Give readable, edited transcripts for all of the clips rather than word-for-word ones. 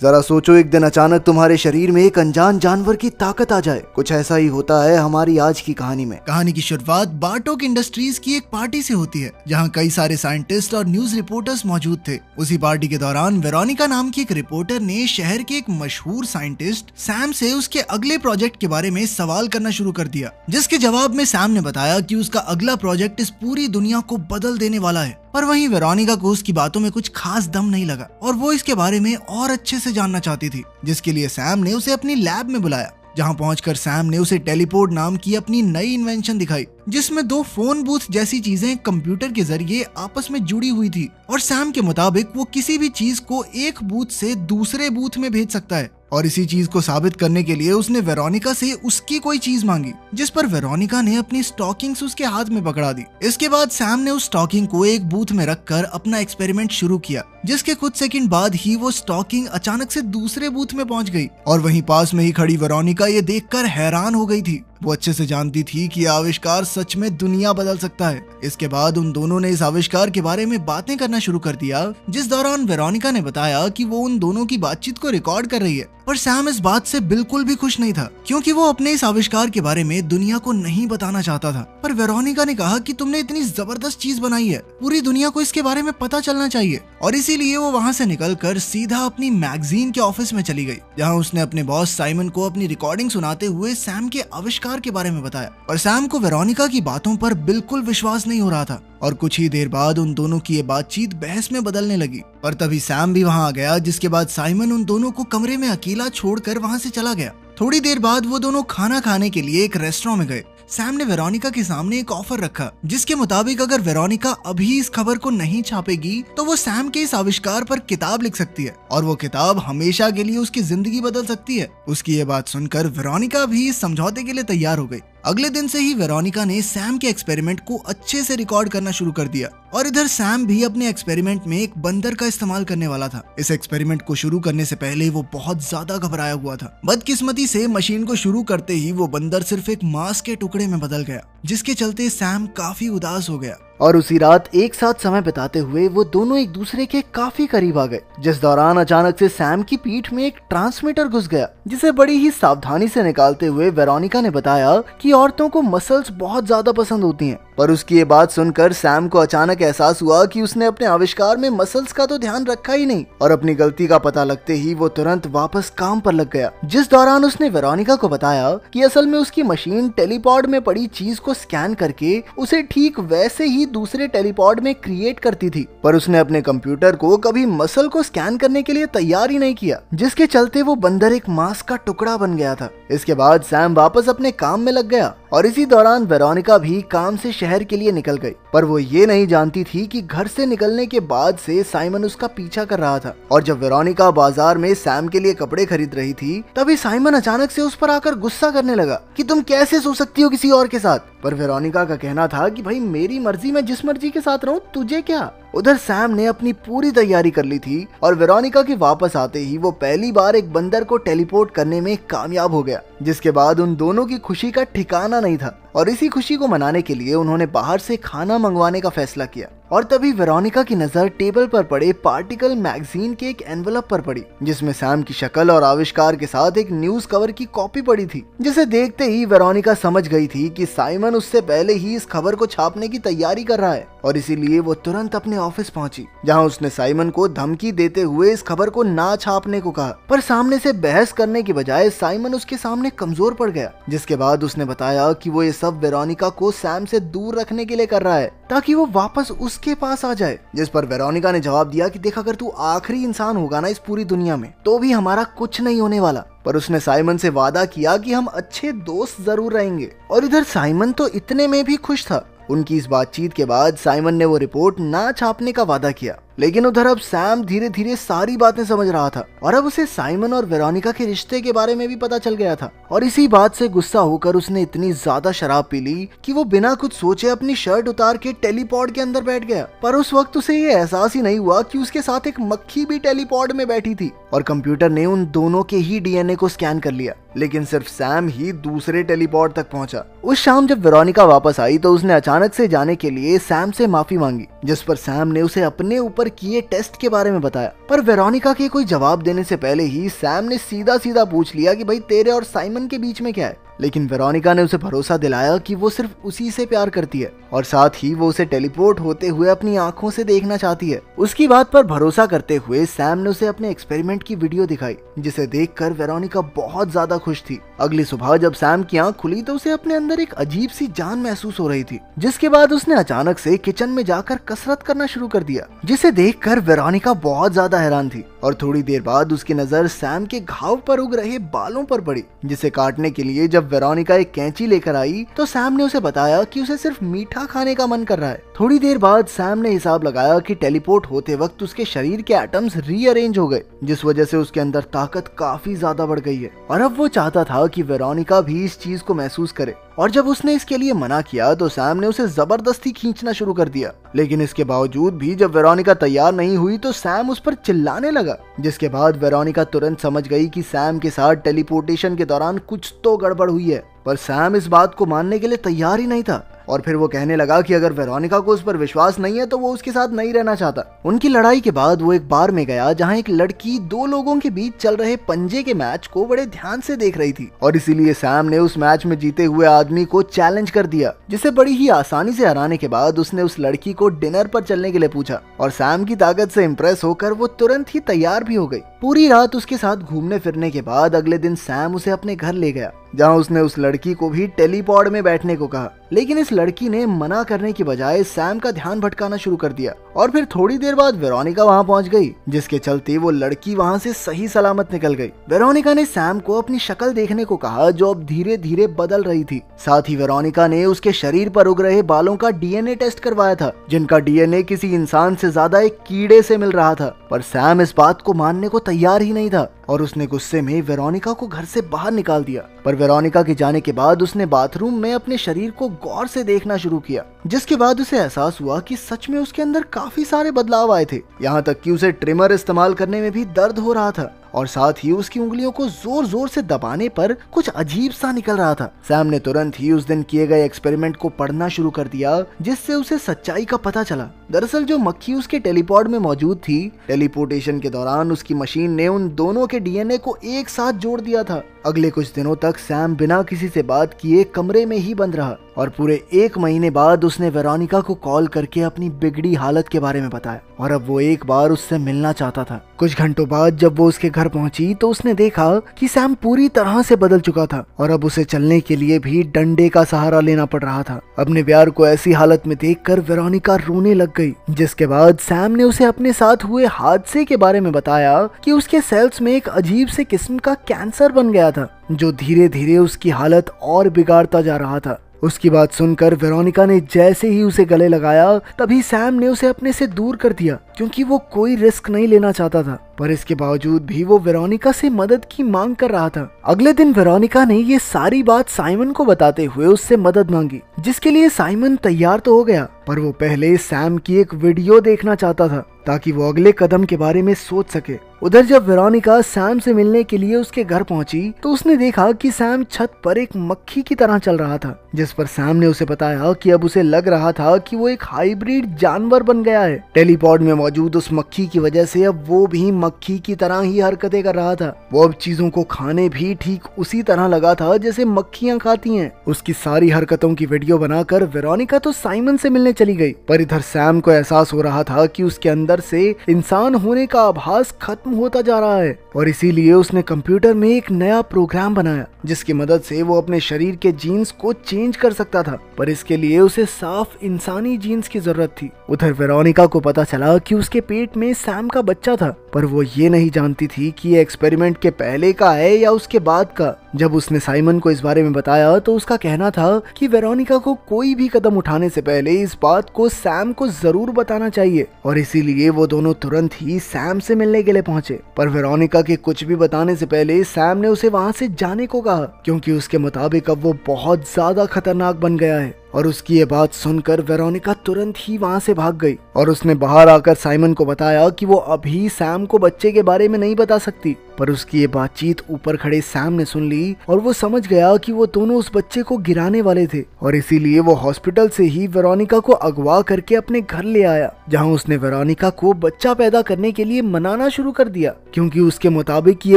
जरा सोचो, एक दिन अचानक तुम्हारे शरीर में एक अनजान जानवर की ताकत आ जाए। कुछ ऐसा ही होता है हमारी आज की कहानी में। कहानी की शुरुआत बार्टोक इंडस्ट्रीज की एक पार्टी से होती है, जहां कई सारे साइंटिस्ट और न्यूज रिपोर्टर्स मौजूद थे। उसी पार्टी के दौरान वेरोनिका नाम की एक रिपोर्टर ने शहर के एक मशहूर साइंटिस्ट सैम से उसके अगले प्रोजेक्ट के बारे में सवाल करना शुरू कर दिया, जिसके जवाब में सैम ने बताया कि उसका अगला प्रोजेक्ट इस पूरी दुनिया को बदल देने वाला है। पर वहीं वेरोनिका को उसकी बातों में कुछ खास दम नहीं लगा और वो इसके बारे में और अच्छे से जानना चाहती थी, जिसके लिए सैम ने उसे अपनी लैब में बुलाया, जहां पहुंचकर सैम ने उसे टेलीपोर्ट नाम की अपनी नई इन्वेंशन दिखाई, जिसमें 2 फोन बूथ जैसी चीजें कंप्यूटर के जरिए आपस में जुड़ी हुई थी। और सैम के मुताबिक वो किसी भी चीज को एक बूथ से दूसरे बूथ में भेज सकता है। और इसी चीज को साबित करने के लिए उसने वेरोनिका से उसकी कोई चीज मांगी, जिस पर वेरोनिका ने अपनी स्टॉकिंग्स उसके हाथ में पकड़ा दी। इसके बाद सैम ने उस स्टॉकिंग को एक बूथ में रखकर अपना एक्सपेरिमेंट शुरू किया, जिसके कुछ सेकंड बाद ही वो स्टॉकिंग अचानक से दूसरे बूथ में पहुंच गई। और वहीं पास में ही खड़ी वेरोनिका ये देखकर हैरान हो गई थी। वो अच्छे से जानती थी कि यह आविष्कार सच में दुनिया बदल सकता है। इसके बाद उन दोनों ने इस आविष्कार के बारे में बातें करना शुरू कर दिया, जिस दौरान वेरोनिका ने बताया कि वो उन दोनों की बातचीत को रिकॉर्ड कर रही है। पर सैम इस बात से बिल्कुल भी खुश नहीं था, क्योंकि वो अपने इस आविष्कार के बारे में दुनिया को नहीं बताना चाहता था। पर वेरोनिका ने कहा कि तुमने इतनी जबरदस्त चीज बनाई है, पूरी दुनिया को इसके बारे में पता चलना चाहिए। और इसीलिए वो वहाँ से निकलकर सीधा अपनी मैगजीन के ऑफिस में चली गई, जहाँ उसने अपने बॉस साइमन को अपनी रिकॉर्डिंग सुनाते हुए सैम के आविष्कार के बारे में बताया। और सैम को वेरोनिका की बातों पर बिल्कुल विश्वास नहीं हो रहा था। और कुछ ही देर बाद उन दोनों की ये बातचीत बहस में बदलने लगी। पर तभी सैम भी वहाँ आ गया, जिसके बाद साइमन उन दोनों को कमरे में अकेला छोड़कर वहाँ से चला गया। थोड़ी देर बाद वो दोनों खाना खाने के लिए एक रेस्टोरेंट में गए। सैम ने वेरोनिका के सामने एक ऑफर रखा, जिसके मुताबिक अगर वेरोनिका अभी इस खबर को नहीं छापेगी तो वो सैम के इस आविष्कार पर किताब लिख सकती है, और वो किताब हमेशा के लिए उसकी जिंदगी बदल सकती है। उसकी ये बात सुनकर वेरोनिका भी इस समझौते के लिए तैयार हो गई। अगले दिन से ही वेरोनिका ने सैम के एक्सपेरिमेंट को अच्छे से रिकॉर्ड करना शुरू कर दिया। और इधर सैम भी अपने एक्सपेरिमेंट में एक बंदर का इस्तेमाल करने वाला था। इस एक्सपेरिमेंट को शुरू करने से पहले वो बहुत ज्यादा घबराया हुआ था। बदकिस्मती से मशीन को शुरू करते ही वो बंदर सिर्फ एक मांस के टुकड़े में बदल गया, जिसके चलते सैम काफी उदास हो गया। और उसी रात एक साथ समय बिताते हुए वो दोनों एक दूसरे के काफी करीब आ गए, जिस दौरान अचानक से सैम की पीठ में एक ट्रांसमीटर घुस गया, जिसे बड़ी ही सावधानी से निकालते हुए वेरोनिका ने बताया कि औरतों को मसल्स बहुत ज्यादा पसंद होती हैं। पर उसकी ये बात सुनकर सैम को अचानक एहसास हुआ कि उसने अपने आविष्कार में मसल्स का तो ध्यान रखा ही नहीं, और अपनी गलती का पता लगते ही वो तुरंत वापस काम पर लग गया। जिस दौरान उसने वेरोनिका को बताया कि असल में उसकी मशीन टेलीपॉड में पड़ी चीज को स्कैन करके उसे ठीक वैसे ही दूसरे टेलीपॉड में क्रिएट करती थी। पर उसने अपने कंप्यूटर को कभी मसल को स्कैन करने के लिए तैयार ही नहीं किया, जिसके चलते वो बंदर एक मांस का टुकड़ा बन गया था। इसके बाद सैम वापस अपने काम में लग गया, और इसी दौरान वेरोनिका भी काम से शहर के लिए निकल गई। पर वो ये नहीं जानती थी कि घर से निकलने के बाद से साइमन उसका पीछा कर रहा था। और जब वेरोनिका बाजार में सैम के लिए कपड़े खरीद रही थी, तभी साइमन अचानक से उस पर आकर गुस्सा करने लगा कि तुम कैसे सो सकती हो किसी और के साथ। पर वेरोनिका का कहना था कि भाई मेरी मर्जी, मैं जिस मर्जी के साथ रहूं, तुझे क्या। उधर सैम ने अपनी पूरी तैयारी कर ली थी, और वेरोनिका के वापस आते ही वो पहली बार एक बंदर को टेलीपोर्ट करने में कामयाब हो गया, जिसके बाद उन दोनों की खुशी का ठिकाना नहीं था। और इसी खुशी को मनाने के लिए उन्होंने बाहर से खाना मंगवाने का फैसला किया। और तभी वेरोनिका की नजर टेबल पर पड़े पार्टिकल मैगजीन के एक एनवलप पर पड़ी, जिसमें सैम की शक्ल और आविष्कार के साथ एक न्यूज कवर की कॉपी पड़ी थी, जिसे देखते ही वेरोनिका समझ गई थी कि साइमन उससे पहले ही इस खबर को छापने की तैयारी कर रहा है। और इसीलिए वो तुरंत अपने ऑफिस पहुंची, जहां उसने साइमन को धमकी देते हुए इस खबर को ना छापने को कहा। पर सामने से बहस करने की बजाय साइमन उसके सामने कमजोर पड़ गया, जिसके बाद उसने बताया कि वो ये सब वेरोनिका को सैम से दूर रखने के लिए कर रहा है, ताकि वो वापस उसके पास आ जाए। जिस पर वेरोनिका ने जवाब दिया कि देख, अगर तू आखिरी इंसान होगा ना इस पूरी दुनिया में, तो भी हमारा कुछ नहीं होने वाला। पर उसने साइमन से वादा किया कि हम अच्छे दोस्त जरूर रहेंगे। और इधर साइमन तो इतने में भी खुश था। उनकी इस बातचीत के बाद साइमन ने वो रिपोर्ट ना छापने का वादा किया, लेकिन उधर अब सैम धीरे धीरे सारी बातें समझ रहा था, और अब उसे साइमन और वेरोनिका के रिश्ते के बारे में भी पता चल गया था। और इसी बात से गुस्सा होकर उसने इतनी ज्यादा शराब पी ली कि वो बिना कुछ सोचे अपनी शर्ट उतार के टेलीपॉड के अंदर बैठ गया। पर उस वक्त उसे ये एहसास ही नहीं हुआ कि उसके साथ एक मक्खी भी टेलीपॉड में बैठी थी, और कंप्यूटर ने उन दोनों के ही डीएनए को स्कैन कर लिया। लेकिन सिर्फ सैम ही दूसरे टेलीपोर्ट तक पहुंचा। उस शाम जब वेरोनिका वापस आई तो उसने अचानक से जाने के लिए सैम से माफी मांगी, जिस पर सैम ने उसे अपने ऊपर किए टेस्ट के बारे में बताया। पर वेरोनिका के कोई जवाब देने से पहले ही सैम ने सीधा सीधा पूछ लिया कि भाई तेरे और साइमन के बीच में क्या है। लेकिन वेरोनिका ने उसे भरोसा दिलाया कि वो सिर्फ उसी से प्यार करती है और साथ ही वो उसे टेलीपोर्ट होते हुए अपनी आंखों से देखना चाहती है। उसकी बात पर भरोसा करते हुए सैम ने उसे अपने एक्सपेरिमेंट की वीडियो दिखाई, जिसे देखकर वेरोनिका बहुत ज्यादा खुश थी। अगली सुबह जब सैम की आंख खुली तो उसे अपने अंदर एक अजीब सी जान महसूस हो रही थी, जिसके बाद उसने अचानक से किचन में जाकर कसरत करना शुरू कर दिया, जिसे देखकर वेरोनिका बहुत ज्यादा हैरान थी। और थोड़ी देर बाद उसकी नजर सैम के घाव पर उग रहे बालों पर पड़ी, जिसे काटने के लिए जब वेरोनिका एक कैंची लेकर आई तो सैम ने उसे बताया कि उसे सिर्फ मीठा खाने का मन कर रहा है। थोड़ी देर बाद सैम ने हिसाब लगाया कि टेलीपोर्ट होते वक्त उसके शरीर के एटम्स रीअरेंज हो गए, जिस वजह से उसके अंदर ताकत काफी ज्यादा बढ़ गई है। और अब वो चाहता था कि वेरोनिका भी इस चीज को महसूस करे। और जब उसने इसके लिए मना किया तो सैम ने उसे जबरदस्ती खींचना शुरू कर दिया। लेकिन इसके बावजूद भी जब वेरोनिका तैयार नहीं हुई तो सैम उस पर चिल्लाने लगा, जिसके बाद वेरोनिका तुरंत समझ गई कि सैम के साथ टेलीपोर्टेशन के दौरान कुछ तो गड़बड़ हुई है। पर सैम इस बात को मानने के लिए तैयार ही नहीं था और फिर वो कहने लगा कि अगर वेरोनिका को उस पर विश्वास नहीं है तो वो उसके साथ नहीं रहना चाहता। उनकी लड़ाई के बाद वो एक बार में गया जहां एक लड़की दो लोगों के बीच चल रहे पंजे के मैच को बड़े ध्यान से देख रही थी और इसीलिए सैम ने उस मैच में जीते हुए आदमी को चैलेंज कर दिया, जिसे बड़ी ही आसानी से हराने के बाद उसने उस लड़की को डिनर पर चलने के लिए पूछा और सैम की ताकत से इम्प्रेस होकर वो तुरंत ही तैयार भी हो गई। पूरी रात उसके साथ घूमने फिरने के बाद अगले दिन सैम उसे अपने घर ले गया, जहां उसने उस लड़की को भी टेलीपोड में बैठने को कहा। लेकिन इस लड़की ने मना करने की बजाय सैम का ध्यान भटकाना शुरू कर दिया और फिर थोड़ी देर बाद वेरोनिका वहां पहुंच गई, जिसके चलते वो लड़की वहां से सही सलामत निकल गई। वेरोनिका ने सैम को अपनी शक्ल देखने को कहा, जो अब धीरे धीरे बदल रही थी। साथ ही वेरोनिका ने उसके शरीर पर उग रहे बालों का डीएनए टेस्ट करवाया था, जिनका डीएनए किसी इंसान से ज्यादा एक कीड़े से मिल रहा था। पर सैम इस बात को मानने को तैयार ही नहीं था और उसने गुस्से में वेरोनिका को घर से बाहर निकाल दिया। पर वेरोनिका के जाने के बाद उसने बाथरूम में अपने शरीर को गौर से देखना शुरू किया, जिसके बाद उसे एहसास हुआ कि सच में उसके अंदर काफी सारे बदलाव आए थे। यहाँ तक कि उसे ट्रिमर इस्तेमाल करने में भी दर्द हो रहा था और साथ ही उसकी उंगलियों को जोर जोर से दबाने पर कुछ अजीब सा निकल रहा था। सैम ने तुरंत ही उस दिन किए गए एक्सपेरिमेंट को पढ़ना शुरू कर दिया, जिससे उसे सच्चाई का पता चला। दरअसल जो मक्खी उसके टेलीपोड में मौजूद थी, टेलीपोर्टेशन के दौरान उसकी मशीन ने उन दोनों के डीएनए को एक साथ जोड़ दिया था। अगले कुछ दिनों तक सैम बिना किसी से बात किए कमरे में ही बंद रहा और पूरे 1 महीने बाद उसने वेरोनिका को कॉल करके अपनी बिगड़ी हालत के बारे में बताया और अब वो एक बार उससे मिलना चाहता था। कुछ घंटों बाद जब वो उसके घर पहुंची तो उसने देखा कि सैम पूरी तरह से बदल चुका था और अब उसे चलने के लिए भी डंडे का सहारा लेना पड़ रहा था। अपने प्यार को ऐसी हालत में देखकर वेरोनिका रोने लग गई, जिसके बाद सैम ने उसे अपने साथ हुए हादसे के बारे में बताया कि उसके सेल्स में एक अजीब से किस्म का कैंसर बन गया था, जो धीरे धीरे उसकी हालत और बिगाड़ता जा रहा था। उसकी बात सुनकर वेरोनिका ने जैसे ही उसे गले लगाया तभी सैम ने उसे अपने से दूर कर दिया, क्योंकि वो कोई रिस्क नहीं लेना चाहता था। पर इसके बावजूद भी वो वेरोनिका से मदद की मांग कर रहा था। अगले दिन वेरोनिका ने ये सारी बात साइमन को बताते हुए उससे मदद मांगी, जिसके लिए साइमन तैयार तो हो गया, पर वो पहले सैम की एक वीडियो देखना चाहता था ताकि वो अगले कदम के बारे में सोच सके। उधर जब वेरोनिका सैम से मिलने के लिए उसके घर पहुंची तो उसने देखा कि सैम छत पर एक मक्खी की तरह चल रहा था, जिस पर सैम ने उसे बताया कि अब उसे लग रहा था कि वो एक हाइब्रिड जानवर बन गया है। टेलीपोड में मौजूद उस मक्खी की वजह से अब वो भी मक्खी की तरह ही हरकतें कर रहा था। वो अब चीजों को खाने भी ठीक उसी तरह लगा था जैसे मक्खियां खाती हैं। उसकी सारी हरकतों की वीडियो बनाकर वेरोनिका तो साइमन से मिलने चली गई, पर इधर सैम को एहसास हो रहा था कि उसके अंदर से इंसान होने का आभास खत्म होता जा रहा है और इसीलिए उसने कंप्यूटर में एक नया प्रोग्राम बनाया, जिसकी मदद से वो अपने शरीर के जीन्स को चेंज कर सकता था। पर इसके लिए उसे साफ इंसानी जीन्स की जरूरत थी। उधर वेरोनिका को पता चला कि उसके पेट में सैम का बच्चा था, पर वो ये नहीं जानती थी कि ये एक्सपेरिमेंट के पहले का है या उसके बाद का। जब उसने साइमन को इस बारे में बताया तो उसका कहना था कि वेरोनिका को कोई भी कदम उठाने से पहले इस बात को सैम को जरूर बताना चाहिए और इसीलिए वो दोनों तुरंत ही सैम से मिलने के लिए पहुंचे। पर वेरोनिका के कुछ भी बताने से पहले सैम ने उसे वहां से जाने को कहा, क्योंकि उसके मुताबिक अब वो बहुत ज्यादा खतरनाक बन गया है। और उसकी ये बात सुनकर वेरोनिका तुरंत ही वहां से भाग गई और उसने बाहर आकर साइमन को बताया कि वो अभी सैम को बच्चे के बारे में नहीं बता सकती। पर उसकी ये बातचीत ऊपर खड़े सैम ने सुन ली आई और वो समझ गया कि वो दोनों उस बच्चे को गिराने वाले थे और इसीलिए वो हॉस्पिटल से ही वेरोनिका को अगवा करके अपने घर ले आया, जहां उसने वेरोनिका को बच्चा पैदा करने के लिए मनाना शुरू कर दिया, क्योंकि उसके मुताबिक ये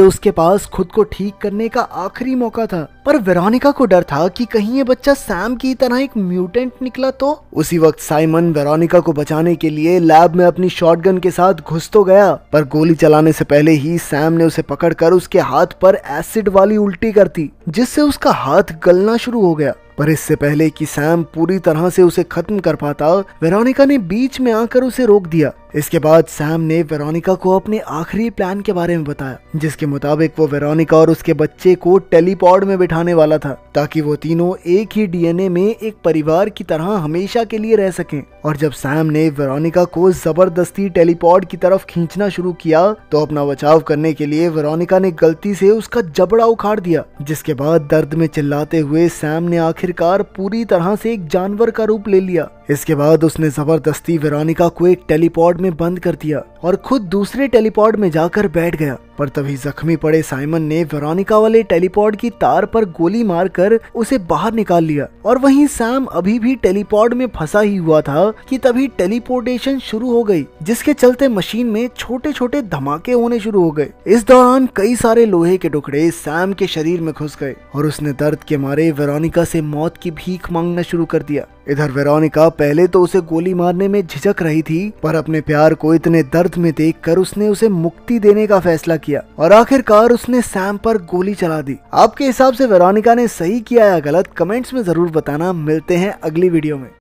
उसके पास खुद को ठीक करने का आखिरी मौका था। पर वेरोनिका को डर था कि कहीं ये बच्चा सैम की तरह एक म्यूटेंट निकला तो। उसी वक्त साइमन वेरोनिका को बचाने के लिए लैब में अपनी शॉटगन के साथ घुस तो गया, पर गोली चलाने से पहले ही सैम ने उसे पकड़कर उसके हाथ पर एसिड वाली उल्टी कर दी, जिससे उसका हाथ गलना शुरू हो गया। पर इससे पहले कि सैम पूरी तरह से उसे खत्म कर पाता, वेरोनिका ने बीच में आकर उसे रोक दिया। इसके बाद सैम ने वेरोनिका को अपने आखिरी प्लान के बारे में बताया, जिसके मुताबिक वो वेरोनिका और उसके बच्चे को टेलीपॉड में बिठाने वाला था, ताकि वो तीनों एक ही डीएनए में एक परिवार की तरह हमेशा के लिए रह सकें। और जब सैम ने वेरोनिका को जबरदस्ती टेलीपॉड की तरफ खींचना शुरू किया, तो अपना बचाव करने के लिए वेरोनिका ने गलती से उसका जबड़ा उखाड़ दिया, जिसके बाद दर्द में चिल्लाते हुए सैम ने आखिरकार पूरी तरह से एक जानवर का रूप ले लिया। इसके बाद उसने जबरदस्ती वेरोनिका को एक टेलीपॉड में बंद कर दिया और खुद दूसरे टेलीपॉड में जाकर बैठ गया। पर तभी जख्मी पड़े साइमन ने वेरोनिका वाले टेलीपॉड की तार पर गोली मारकर उसे बाहर निकाल लिया। और वहीं सैम अभी भी टेलीपॉड में फंसा ही हुआ था कि तभी टेलीपोर्टेशन शुरू हो गई, जिसके चलते मशीन में छोटे छोटे धमाके होने शुरू हो गए। इस दौरान कई सारे लोहे के टुकड़े सैम के शरीर में घुस गए और उसने दर्द के मारे वेरोनिका से मौत की भीख मांगना शुरू कर दिया। इधर वेरोनिका पहले तो उसे गोली मारने में झिझक रही थी, पर अपने प्यार को इतने दर्द में देखकर उसने उसे मुक्ति देने का फैसला किया और आखिरकार उसने सैम पर गोली चला दी। आपके हिसाब से वेरोनिका ने सही किया या गलत, कमेंट्स में जरूर बताना। मिलते हैं अगली वीडियो में।